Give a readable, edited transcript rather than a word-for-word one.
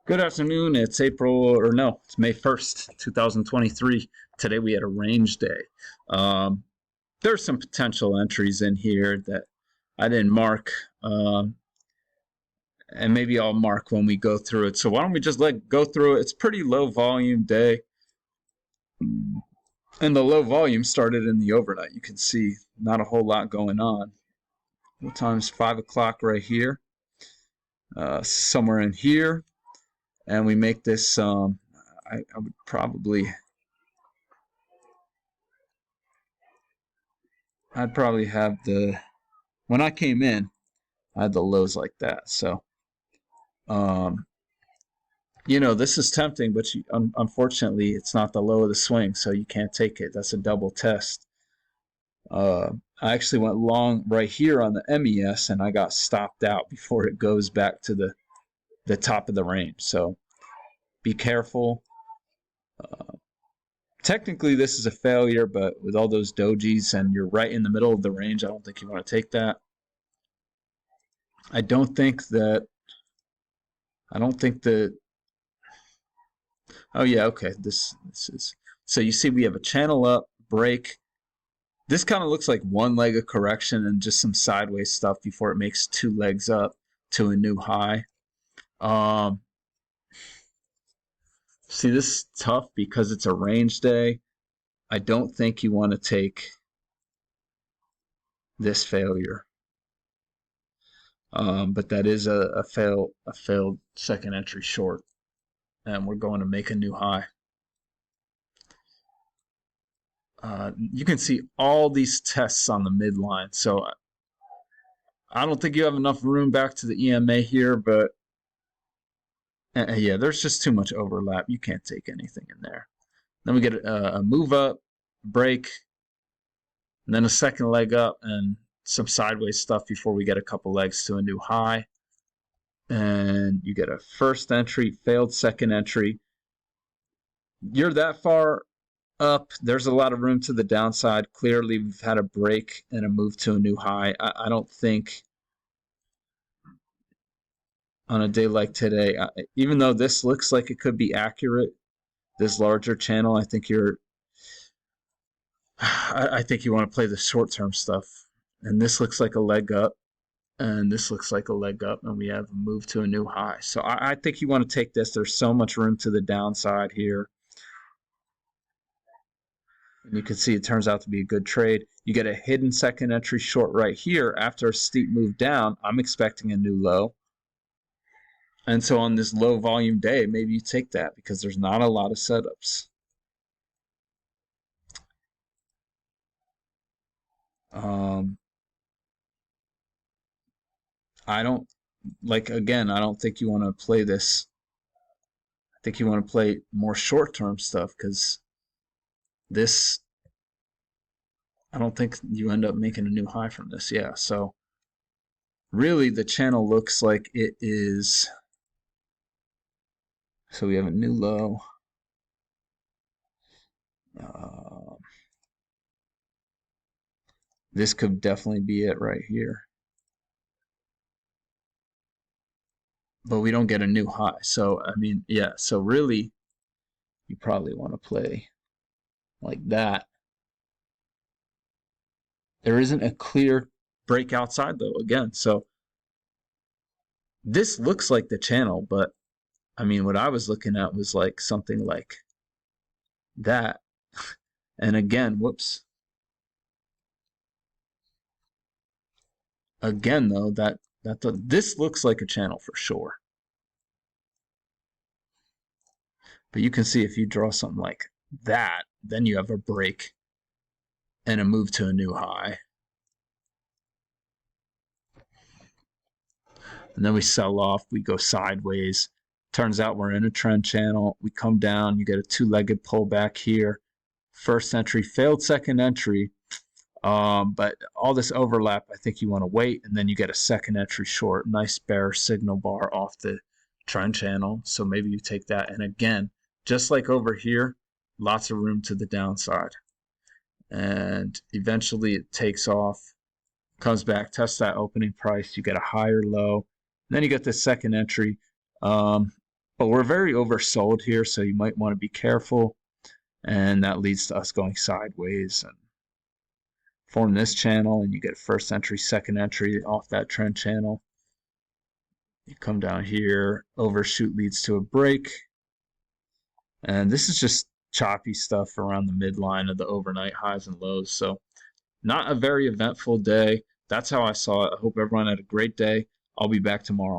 Good afternoon. It's it's May 1st, 2023. Today we had a range day. There's some potential entries in here that I didn't mark, and maybe I'll mark when we go through it. So why don't we just go through it? It's pretty low volume day, and the low volume started in the overnight. You can see not a whole lot going on. What time's 5 o'clock right here? Somewhere in here. And we make this, I would I'd probably have when I came in, I had the lows like that. So, this is tempting, but unfortunately, it's not the low of the swing, so you can't take it. That's a double test. I actually went long right here on the MES, and I got stopped out before it goes back to the top of the range. So be careful. Technically, this is a failure, but with all those dojis and you're right in the middle of the range, I don't think you want to take that. I don't think that. Oh yeah, okay. This is so you see we have a channel up, break. This kind of looks like one leg of correction and just some sideways stuff before it makes two legs up to a new high. See, this is tough because it's a range day. I don't think you want to take this failure. But that is a failed second entry short. And we're going to make a new high. You can see all these tests on the midline. So I don't think you have enough room back to the EMA here, but yeah, there's just too much overlap. You can't take anything in there. Then we get a move up, break, and then a second leg up and some sideways stuff before we get a couple legs to a new high. And you get a first entry, failed second entry. You're that far up. There's a lot of room to the downside. Clearly, we've had a break and a move to a new high. I don't think on a day like today, even though this looks like it could be accurate, this larger channel, I think you want to play the short-term stuff. And this looks like a leg up, and this looks like a leg up, and we have a move to a new high. So I think you want to take this. There's so much room to the downside here. And you can see it turns out to be a good trade. You get a hidden second entry short right here. After a steep move down, I'm expecting a new low. And so on this low volume day, maybe you take that because there's not a lot of setups. I don't think you want to play this. I think you want to play more short-term stuff because this, I don't think you end up making a new high from this. Yeah, so really the channel looks like it is. So we have a new low. This could definitely be it right here. But we don't get a new high. So, I mean, yeah, so really, you probably want to play like that. There isn't a clear break outside, though, again. So, this looks like the channel, but, I mean, what I was looking at was like something like that. And again, whoops. Again, though, this looks like a channel for sure. But you can see if you draw something like that, then you have a break and a move to a new high. And then we sell off, we go sideways. Turns out we're in a trend channel. We come down, you get a two-legged pullback here. First entry, failed second entry. But all this overlap, I think you want to wait, and then you get a second entry short. Nice bearish signal bar off the trend channel. So maybe you take that. And again, just like over here, lots of room to the downside. And eventually it takes off, comes back, tests that opening price. You get a higher low. And then you get the second entry. But we're very oversold here, so you might want to be careful. And that leads to us going sideways and form this channel, and you get first entry, second entry off that trend channel. You come down here, overshoot leads to a break. And this is just choppy stuff around the midline of the overnight highs and lows. So not a very eventful day. That's how I saw it. I hope everyone had a great day. I'll be back tomorrow.